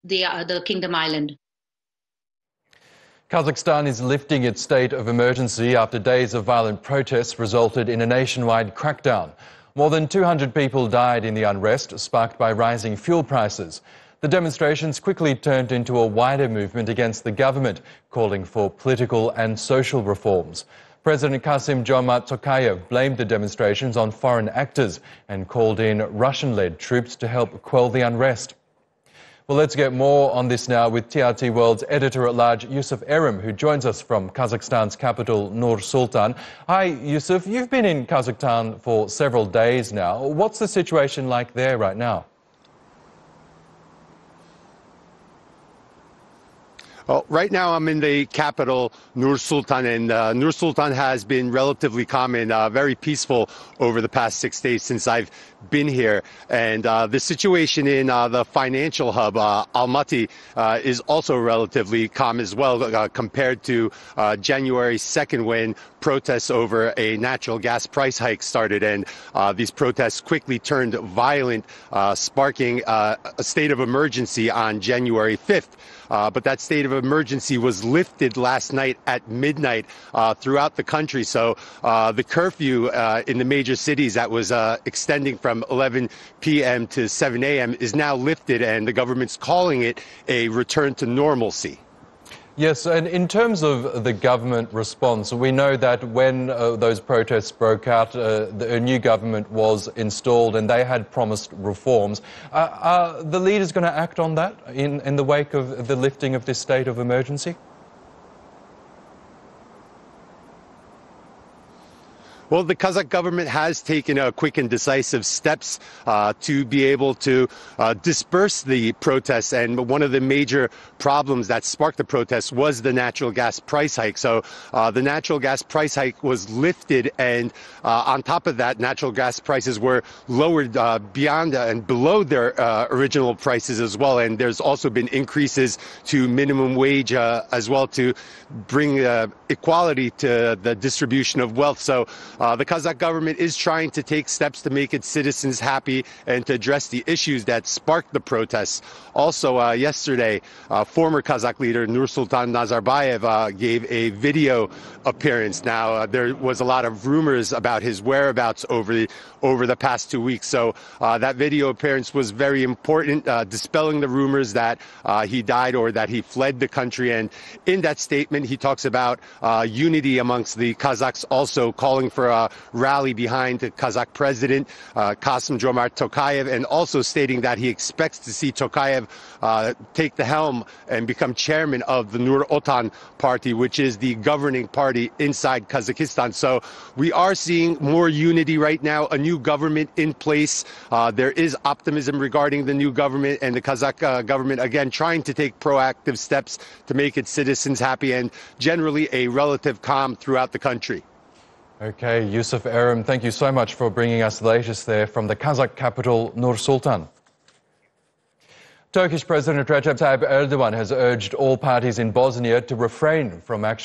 the Kingdom Island. Kazakhstan is lifting its state of emergency after days of violent protests resulted in a nationwide crackdown. More than 200 people died in the unrest sparked by rising fuel prices. The demonstrations quickly turned into a wider movement against the government, calling for political and social reforms. President Kassym-Jomart Tokayev blamed the demonstrations on foreign actors and called in Russian-led troops to help quell the unrest. Well, let's get more on this now with TRT World's editor-at-large, Yusuf Erim, who joins us from Kazakhstan's capital, Nur-Sultan. Hi, Yusuf. You've been in Kazakhstan for several days now. What's the situation like there right now? Well, right now I'm in the capital, Nur-Sultan, and Nur-Sultan has been relatively calm and very peaceful over the past 6 days since I've been here. And the situation in the financial hub, Almaty, is also relatively calm as well compared to January 2nd when protests over a natural gas price hike started. And these protests quickly turned violent, sparking a state of emergency on January 5th. But that state of emergency was lifted last night at midnight throughout the country. So the curfew in the major cities that was extending from 11 p.m. to 7 a.m. is now lifted, and the government's calling it a return to normalcy. Yes, and in terms of the government response, we know that when those protests broke out, a new government was installed and they had promised reforms. Are the leaders going to act on that in the wake of the lifting of this state of emergency? Well, the Kazakh government has taken quick and decisive steps to be able to disperse the protests. And one of the major problems that sparked the protests was the natural gas price hike. So the natural gas price hike was lifted. And on top of that, natural gas prices were lowered beyond and below their original prices as well. And there's also been increases to minimum wage as well to bring equality to the distribution of wealth. So the Kazakh government is trying to take steps to make its citizens happy and to address the issues that sparked the protests. Also, yesterday, former Kazakh leader Nursultan Nazarbayev gave a video appearance. Now, there was a lot of rumors about his whereabouts over the past 2 weeks. So that video appearance was very important, dispelling the rumors that he died or that he fled the country. And in that statement, he talks about unity amongst the Kazakhs, also calling for a rally behind the Kazakh president, Kassym-Jomart Tokayev, and also stating that he expects to see Tokayev take the helm and become chairman of the Nur-Otan party, which is the governing party inside Kazakhstan. So we are seeing more unity right now, a new government in place. There is optimism regarding the new government, and the Kazakh government, again, trying to take proactive steps to make its citizens happy and generally a relative calm throughout the country. Okay, Yusuf Erim, thank you so much for bringing us the latest there from the Kazakh capital, Nur-Sultan. Turkish President Recep Tayyip Erdogan has urged all parties in Bosnia to refrain from action